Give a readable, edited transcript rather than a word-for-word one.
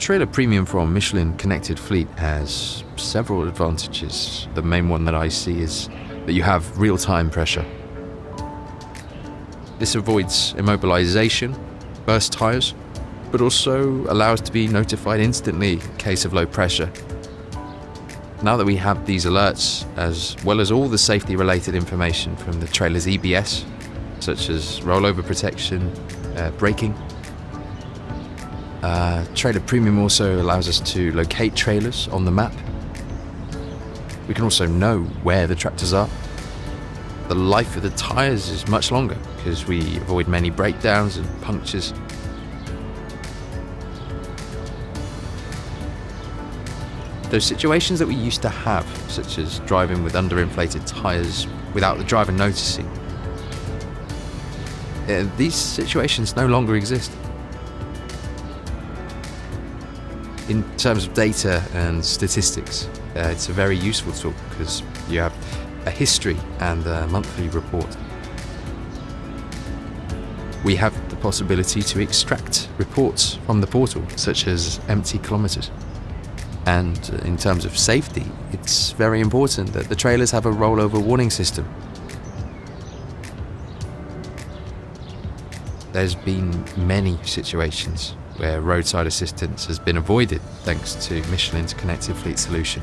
Trailer Premium from Michelin Connected Fleet has several advantages. The main one that I see is that you have real-time pressure. This avoids immobilization, burst tires, but also allows to be notified instantly in case of low pressure. Now that we have these alerts, as well as all the safety-related information from the trailer's EBS, such as rollover protection, braking, Trailer Premium also allows us to locate trailers on the map. We can also know where the tractors are. The life of the tyres is much longer because we avoid many breakdowns and punctures. Those situations that we used to have, such as driving with underinflated tyres without the driver noticing, these situations no longer exist. In terms of data and statistics, it's a very useful tool because you have a history and a monthly report. We have the possibility to extract reports from the portal, such as empty kilometers. And in terms of safety, it's very important that the trailers have a rollover warning system. There's been many situations where roadside assistance has been avoided thanks to Michelin's Connected Fleet solution.